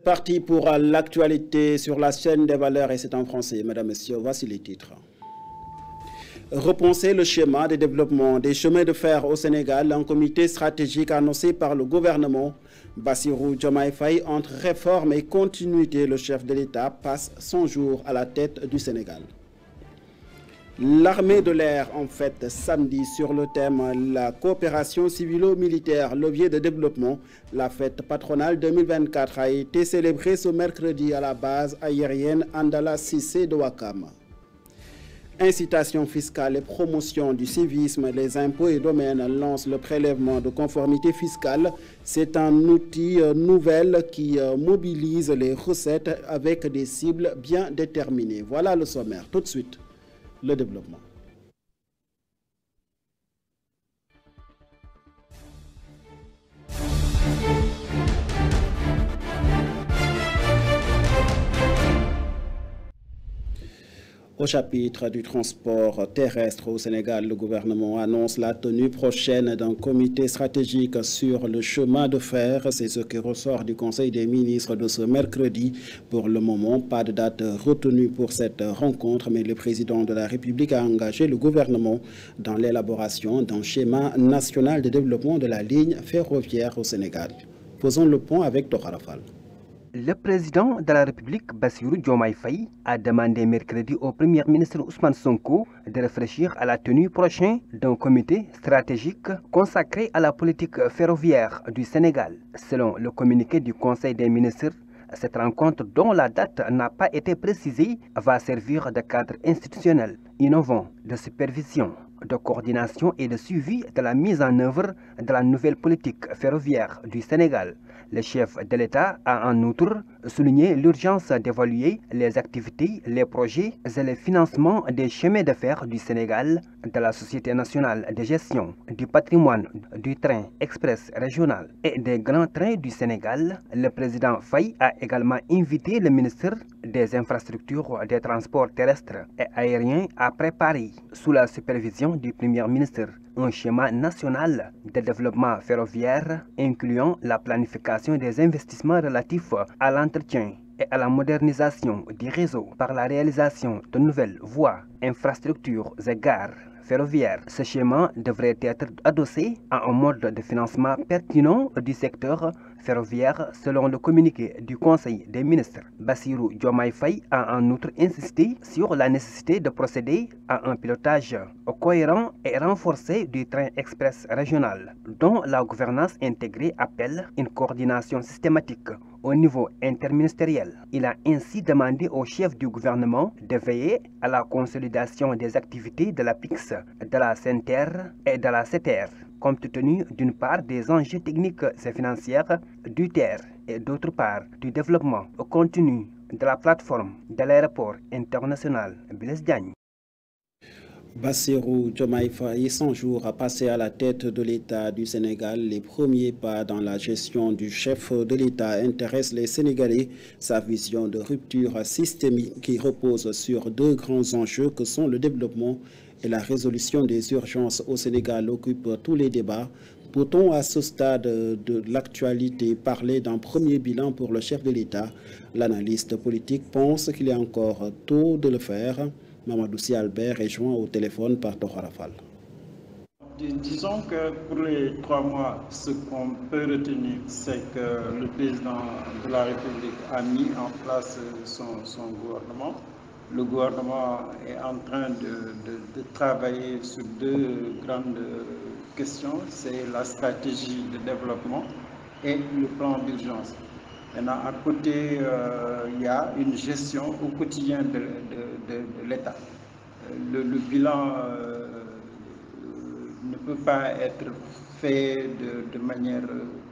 Parti pour l'actualité sur la chaîne des valeurs et c'est en français. Mesdames, Messieurs, voici les titres. Repenser le schéma de développement des chemins de fer au Sénégal, un comité stratégique annoncé par le gouvernement. Bassirou Diomaye Faye, entre réforme et continuité, le chef de l'État passe 100 jours à la tête du Sénégal. L'armée de l'air en fête samedi sur le thème la coopération civilo-militaire, levier de développement. La fête patronale 2024 a été célébrée ce mercredi à la base aérienne Andala Cissé de Ouakam. Incitation fiscale et promotion du civisme, les impôts et domaines lancent le prélèvement de conformité fiscale. C'est un outil nouvel qui mobilise les recettes avec des cibles bien déterminées. Voilà le sommaire. Tout de suite, le développement. Au chapitre du transport terrestre au Sénégal, le gouvernement annonce la tenue prochaine d'un comité stratégique sur le chemin de fer. C'est ce qui ressort du Conseil des ministres de ce mercredi. Pour le moment, pas de date retenue pour cette rencontre, mais le président de la République a engagé le gouvernement dans l'élaboration d'un schéma national de développement de la ligne ferroviaire au Sénégal. Faisons le point avec Dora Rafal. Le président de la République, Bassirou Diomaye Faye, a demandé mercredi au Premier ministre Ousmane Sonko de réfléchir à la tenue prochaine d'un comité stratégique consacré à la politique ferroviaire du Sénégal. Selon le communiqué du Conseil des ministres, cette rencontre, dont la date n'a pas été précisée, va servir de cadre institutionnel innovant de supervision, de coordination et de suivi de la mise en œuvre de la nouvelle politique ferroviaire du Sénégal. Le chef de l'État a en outre souligné l'urgence d'évaluer les activités, les projets et les financements des chemins de fer du Sénégal, de la Société nationale de gestion du patrimoine, du train express régional et des grands trains du Sénégal. Le président Faye a également invité le ministre des Infrastructures, des Transports terrestres et aériens à préparer, sous la supervision du Premier ministre, un schéma national de développement ferroviaire incluant la planification des investissements relatifs à l'entretien et à la modernisation du réseau par la réalisation de nouvelles voies, infrastructures et gares ferroviaires. Ce schéma devrait être adossé à un mode de financement pertinent du secteur ferroviaire selon le communiqué du Conseil des ministres. Bassirou Diomaye Faye a en outre insisté sur la nécessité de procéder à un pilotage cohérent et renforcé du train express régional, dont la gouvernance intégrée appelle une coordination systématique au niveau interministériel. Il a ainsi demandé au chef du gouvernement de veiller à la consolidation des activités de la PIX, de la SENTER et de la SETER, compte tenu d'une part des enjeux techniques et financiers du TER et d'autre part du développement continu de la plateforme de l'aéroport international Blaise Diagne. Bassirou Diomaye Faye, 100 jours à passer à la tête de l'État du Sénégal. Les premiers pas dans la gestion du chef de l'État intéressent les Sénégalais. Sa vision de rupture systémique qui repose sur deux grands enjeux que sont le développement et la résolution des urgences au Sénégal occupe tous les débats. Peut-on à ce stade de l'actualité parler d'un premier bilan pour le chef de l'État? L'analyste politique pense qu'il est encore tôt de le faire. Mamadou Sy Albert est joint au téléphone par Dora Rafal. Disons que pour les 3 mois, ce qu'on peut retenir, c'est que le président de la République a mis en place son gouvernement. Le gouvernement est en train de travailler sur deux grandes questions, c'est la stratégie de développement et le plan d'urgence. Maintenant, à côté, il y a une gestion au quotidien de l'État. Le bilan ne peut pas être fait de manière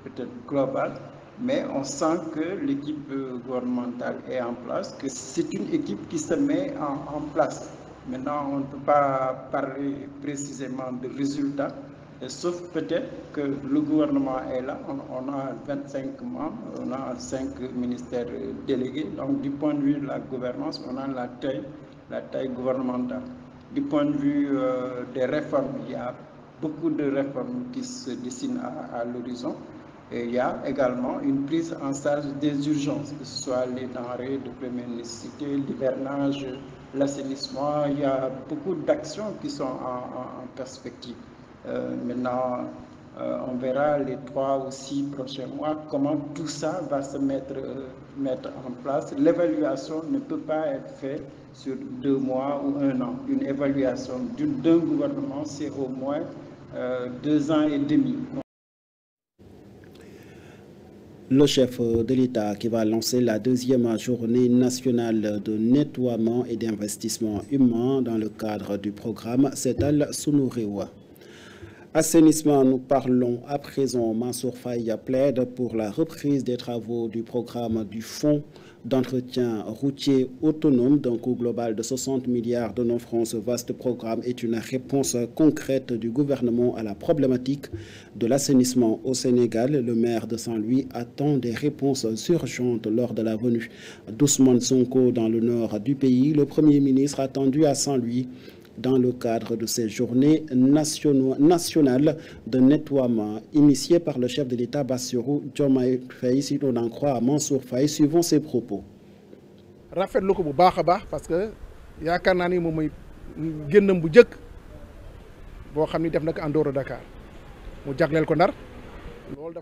peut-être globale, mais on sent que l'équipe gouvernementale est en place, que c'est une équipe qui se met en place. Maintenant, on ne peut pas parler précisément de résultats, sauf peut-être que le gouvernement est là, on a 25 membres, on a 5 ministères délégués, donc du point de vue de la gouvernance, on a la taille gouvernementale. Du point de vue des réformes, il y a beaucoup de réformes qui se dessinent à l'horizon. Et il y a également une prise en charge des urgences, que ce soit les denrées de première nécessité, l'hivernage, l'assainissement. Il y a beaucoup d'actions qui sont en perspective. Maintenant, on verra les 3 ou 6 prochains mois comment tout ça va se mettre en place. L'évaluation ne peut pas être faite sur 2 mois ou 1 an. Une évaluation d'un gouvernement, c'est au moins 2 ans et demi. Le chef de l'État qui va lancer la 2e journée nationale de nettoiement et d'investissement humain dans le cadre du programme Setal Sunu Réew. Assainissement, nous parlons à présent. Mansour Faye plaide pour la reprise des travaux du programme du Fonds d'entretien routier autonome d'un coût global de 60 milliards de francs. Ce vaste programme est une réponse concrète du gouvernement à la problématique de l'assainissement au Sénégal. Le maire de Saint-Louis attend des réponses urgentes lors de la venue d'Ousmane Sonko dans le nord du pays. Le Premier ministre attendu à Saint-Louis dans le cadre de ces journées nationales de nettoiement initiées par le chef de l'État Bassirou Diomaye Faye. Si l'on en croit à Mansour Faye, suivons ses propos. rafetlu ko bu baax a baax parce que yaakaar naa ni moom mooy génnam bu njëkk boo xam ni def na ko en dehors de Dakar mu jagleel ko Ndar.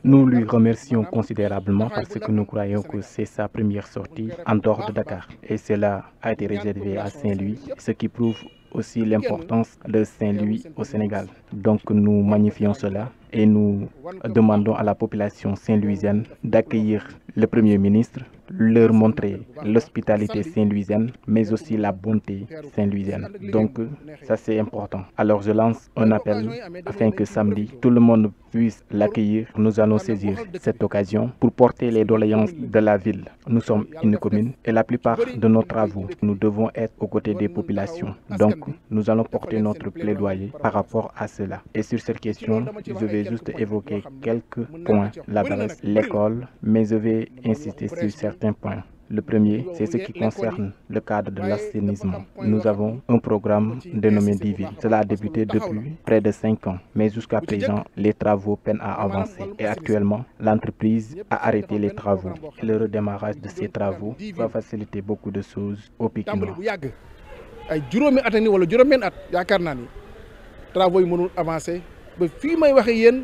Nous lui remercions considérablement parce que nous croyons que c'est sa première sortie en dehors de Dakar et cela a été réservé à Saint-Louis, ce qui prouve aussi l'importance de Saint-Louis au Sénégal. Donc nous magnifions cela et nous demandons à la population saint-louisienne d'accueillir le Premier ministre, leur montrer l'hospitalité saint-louisienne, mais aussi la bonté saint-louisienne. Donc ça c'est important. Alors je lance un appel afin que samedi, tout le monde puisse l'accueillir. Nous allons saisir cette occasion pour porter les doléances de la ville. Nous sommes une commune et la plupart de nos travaux, nous devons être aux côtés des populations. Donc nous allons porter notre plaidoyer par rapport à cela. Et sur cette question, je vais juste évoquer quelques points. L'adresse, l'école, mais je vais insister sur certains points. Le premier, c'est ce qui concerne le cadre de l'assainissement. Nous avons un programme dénommé Divil. Cela a débuté depuis près de 5 ans, mais jusqu'à présent, les travaux peinent à avancer. Et actuellement, l'entreprise a arrêté les travaux. Et le redémarrage de ces travaux va faciliter beaucoup de choses au Pikinois. ay juróomi at ni wala juróom-benn at yaakaar naa ni travaux yi mënul avancer ba fii may waxe yéen.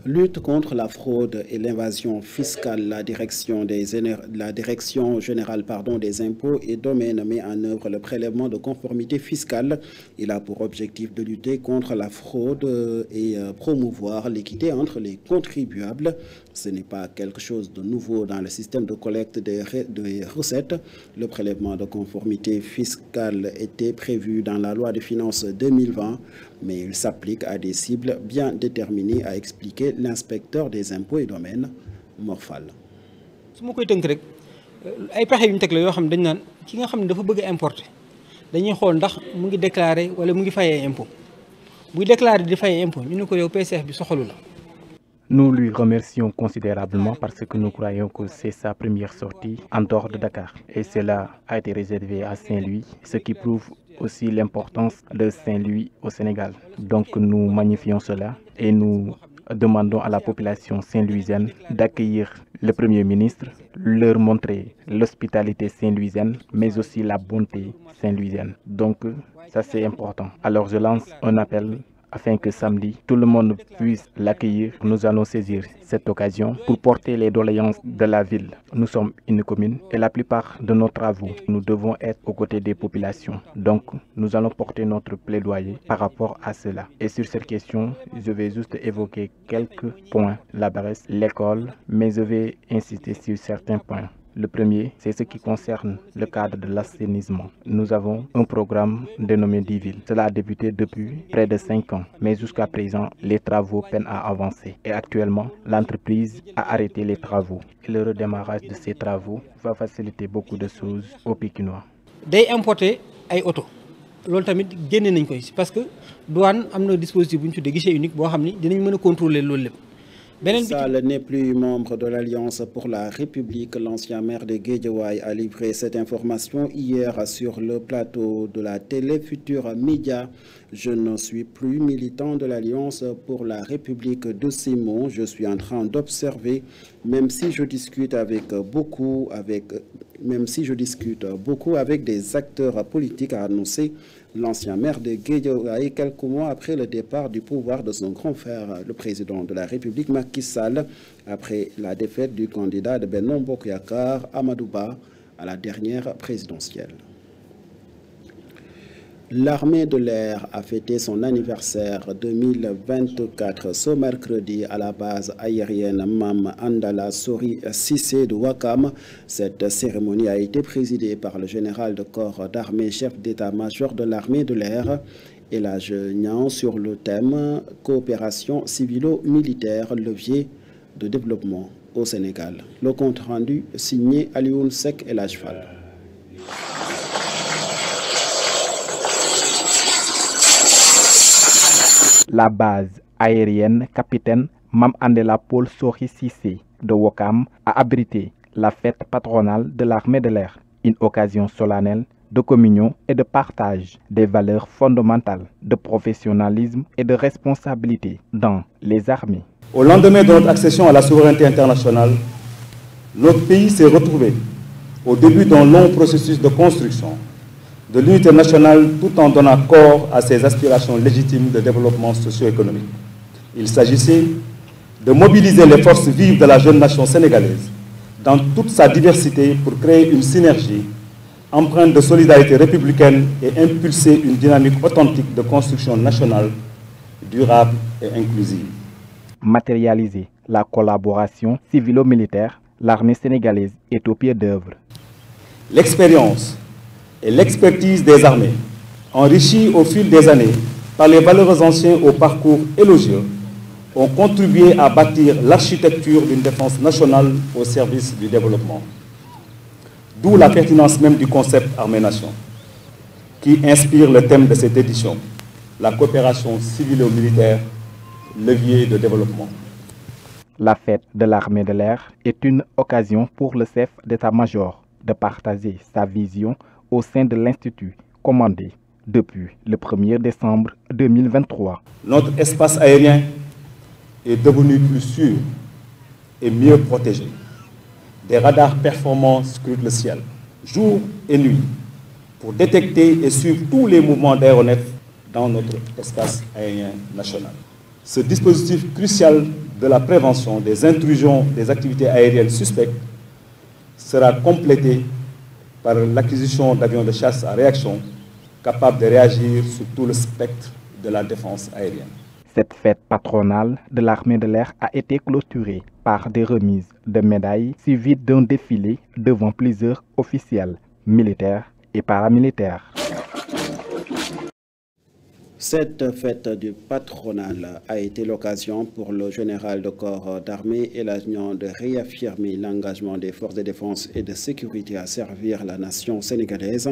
Lutte contre la fraude et l'invasion fiscale, la direction générale des impôts et domaines met en œuvre le prélèvement de conformité fiscale. Il a pour objectif de lutter contre la fraude et promouvoir l'équité entre les contribuables. Ce n'est pas quelque chose de nouveau dans le système de collecte des recettes. Le prélèvement de conformité fiscale était prévu dans la loi de finances 2020, mais il s'applique à des cibles bien déterminées, a expliqué l'inspecteur des impôts et domaines, Morphal. su ma koy tënk rek ay pexe yu ñu teg la yoo xam dañ naan ki nga xam ne dafa bëgg a importer dañuy xool ndax mu ngi déclarer wala mu ngi fayee impôt buy déclarer di fayee impôt ñu ne ko yow PCF bi soxalu la. Nous lui remercions considérablement parce que nous croyons que c'est sa première sortie en dehors de Dakar et cela a été réservé à Saint-Louis, ce qui prouve aussi l'importance de Saint-Louis au Sénégal. Donc nous magnifions cela et nous demandons à la population saint-louisienne d'accueillir le Premier ministre, leur montrer l'hospitalité saint-louisienne, mais aussi la bonté saint-louisienne. Donc ça c'est important. Alors je lance un appel afin que samedi, tout le monde puisse l'accueillir. Nous allons saisir cette occasion pour porter les doléances de la ville. Nous sommes une commune et la plupart de nos travaux, nous devons être aux côtés des populations. Donc, nous allons porter notre plaidoyer par rapport à cela. Et sur cette question, je vais juste évoquer quelques points. L'adresse, l'école, mais je vais insister sur certains points. Le premier, c'est ce qui concerne le cadre de l'assainissement. Nous avons un programme dénommé Divil. Cela a débuté depuis près de 5 ans, mais jusqu'à présent, les travaux peinent à avancer. Et actuellement, l'entreprise a arrêté les travaux. Et le redémarrage de ces travaux va faciliter beaucoup de choses aux Pikinois. Day importer ay auto. Loolu tamit génne nañ ko parce que douane am na dispositif bu ñu tuddee guichet unique boo xam ni dinañ mën a contrôler loolu lépp Sall n'est plus membre de l'Alliance pour la République. L'ancien maire de Guédiawaye a livré cette information hier sur le plateau de la télé Futur Média. Je ne suis plus militant de l'Alliance pour la République de ces mots. Je suis en train d'observer, même si je discute beaucoup avec des acteurs politiques, a annoncé l'ancien maire de Guédiawaye quelques mois après le départ du pouvoir de son grand frère, le président de la République, Macky Sall, après la défaite du candidat de Benno Bokk Yakaar, Amadou Ba, à la dernière présidentielle. L'armée de l'air a fêté son anniversaire 2024 ce mercredi à la base aérienne Mame Andala Sori Cissé de Ouakam. Cette cérémonie a été présidée par le général de corps d'armée, chef d'état-major de l'armée de l'air, Elhadj Niang, sur le thème coopération civilo-militaire, levier de développement au Sénégal. Le compte rendu signé Alioune Seck El Hadj Fall. La base aérienne Capitaine Mame Andala Paul Sori Cissé de Ouakam a abrité la fête patronale de l'armée de l'air, une occasion solennelle de communion et de partage des valeurs fondamentales de professionnalisme et de responsabilité dans les armées. Au lendemain de notre accession à la souveraineté internationale, notre pays s'est retrouvé au début d'un long processus de construction de l'unité nationale tout en donnant corps à ses aspirations légitimes de développement socio-économique. Il s'agissait de mobiliser les forces vives de la jeune nation sénégalaise dans toute sa diversité pour créer une synergie empreinte de solidarité républicaine et impulser une dynamique authentique de construction nationale, durable et inclusive. Matérialiser la collaboration civilo-militaire, l'armée sénégalaise est au pied d'œuvre. L'expérience et l'expertise des armées, enrichies au fil des années par les valeureux anciens au parcours élogieux, ont contribué à bâtir l'architecture d'une défense nationale au service du développement. D'où la pertinence même du concept armée-nation, qui inspire le thème de cette édition, la coopération civilo-militaire, levier de développement. La fête de l'armée de l'air est une occasion pour le chef d'état-major de partager sa vision au sein de l'Institut commandé depuis le 1er décembre 2023. Notre espace aérien est devenu plus sûr et mieux protégé. Des radars performants scrutent le ciel, jour et nuit, pour détecter et suivre tous les mouvements d'aéronefs dans notre espace aérien national. Ce dispositif crucial de la prévention des intrusions des activités aériennes suspectes sera complété par l'acquisition d'avions de chasse à réaction capables de réagir sur tout le spectre de la défense aérienne. Cette fête patronale de l'armée de l'air a été clôturée par des remises de médailles suivies d'un défilé devant plusieurs officiels militaires et paramilitaires. Cette fête du patronal a été l'occasion pour le général de corps d'armée Elhadj Niang de réaffirmer l'engagement des forces de défense et de sécurité à servir la nation sénégalaise.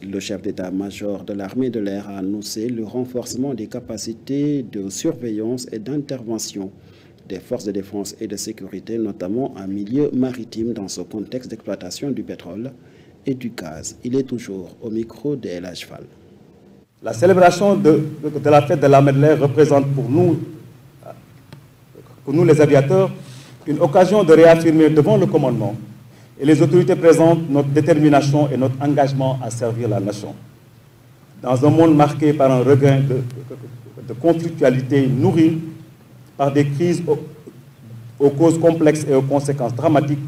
Le chef d'état-major de l'armée de l'air a annoncé le renforcement des capacités de surveillance et d'intervention des forces de défense et de sécurité, notamment en milieu maritime dans ce contexte d'exploitation du pétrole et du gaz. Il est toujours au micro de El Hadj Fall. La célébration de la fête de l'armée de l'air représente pour nous les aviateurs, une occasion de réaffirmer devant le commandement et les autorités présentes notre détermination et notre engagement à servir la nation. Dans un monde marqué par un regain de conflictualité nourrie par des crises aux causes complexes et aux conséquences dramatiques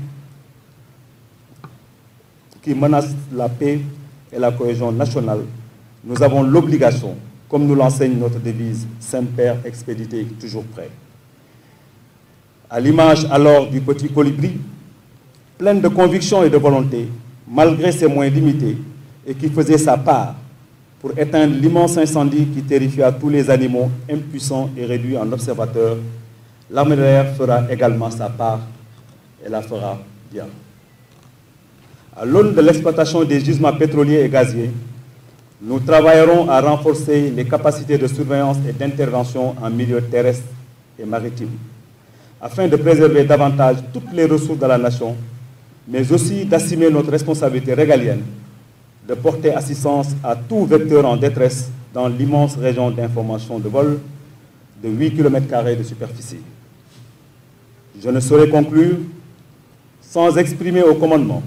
qui menacent la paix et la cohésion nationale, nous avons l'obligation, comme nous l'enseigne notre devise, Semper Expedite, toujours prêt. À l'image alors du petit colibri, pleine de conviction et de volonté, malgré ses moyens limités, et qui faisait sa part pour éteindre l'immense incendie qui terrifia tous les animaux impuissants et réduits en observateurs, l'armée de l'air fera également sa part et la fera bien. À l'aune de l'exploitation des gisements pétroliers et gaziers, nous travaillerons à renforcer les capacités de surveillance et d'intervention en milieu terrestre et maritime, afin de préserver davantage toutes les ressources de la nation, mais aussi d'assumer notre responsabilité régalienne de porter assistance à tout vecteur en détresse dans l'immense région d'information de vol de 8 km² de superficie. Je ne saurais conclure sans exprimer au commandement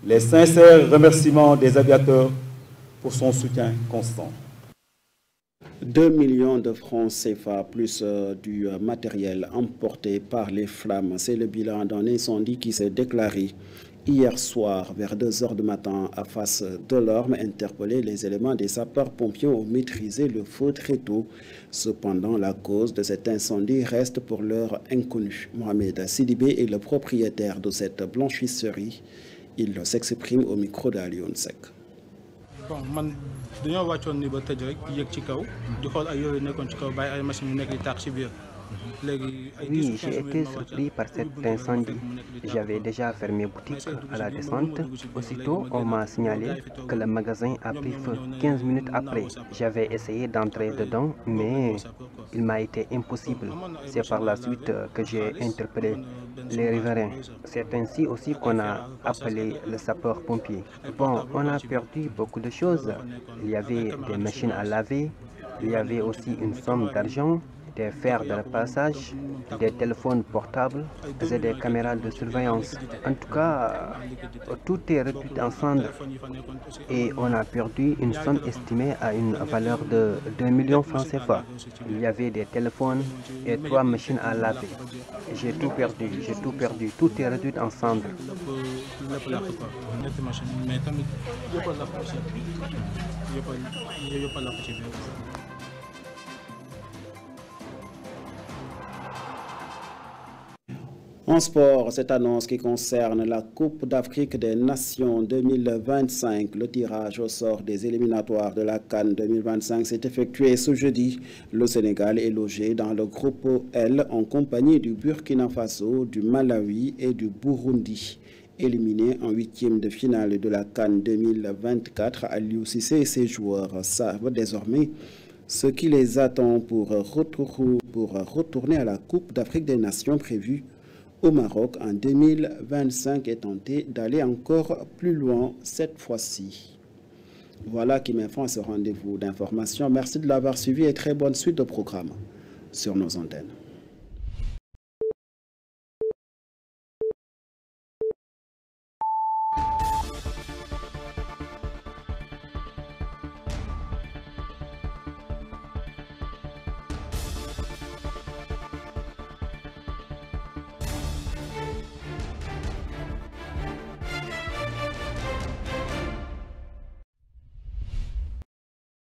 les sincères remerciements des aviateurs pour son soutien constant. 2 millions de francs CFA plus du matériel emporté par les flammes. C'est le bilan d'un incendie qui s'est déclaré hier soir vers 2 h du matin à Fass Delorme. Interpellés, les éléments des sapeurs-pompiers ont maîtrisé le feu très tôt. Cependant, la cause de cet incendie reste pour l'heure inconnue. Mohamed Sidibé est le propriétaire de cette blanchisserie. Il s'exprime au micro d'Alioune Seck. Bon, man dañoo wàccoon ni ba tëj rek yéeg ci kaw di xool ay yooyu nekkoon ci kaw bàyyi ay machines yu nekk di tàkk ci biir. Oui, j'ai été surpris par cet incendie. J'avais déjà fermé boutique à la descente. Aussitôt, on m'a signalé que le magasin a pris feu. 15 minutes après, j'avais essayé d'entrer dedans, mais il m'a été impossible. C'est par la suite que j'ai interpellé les riverains. C'est ainsi aussi qu'on a appelé le sapeur-pompier. Bon, on a perdu beaucoup de choses. Il y avait des machines à laver, il y avait aussi une somme d'argent, des fers de repassage, des téléphones portables et des caméras de surveillance. En tout cas, tout est réduit en cendres et on a perdu une somme estimée à une valeur de 2 millions francs CFA. Il y avait des téléphones et 3 machines à laver. J'ai tout perdu, tout est réduit en cendres. En sport, cette annonce qui concerne la Coupe d'Afrique des Nations 2025. Le tirage au sort des éliminatoires de la CAN 2025 s'est effectué ce jeudi. Le Sénégal est logé dans le groupe L en compagnie du Burkina Faso, du Malawi et du Burundi. Éliminé en 8e de finale de la CAN 2024, Aliou Cissé et ses joueurs savent désormais ce qui les attend pour retourner à la Coupe d'Afrique des Nations prévue au Maroc en 2025 et tenter d'aller encore plus loin cette fois-ci. Voilà qui met fin à ce rendez-vous d'information. Merci de l'avoir suivi et très bonne suite de programme sur nos antennes.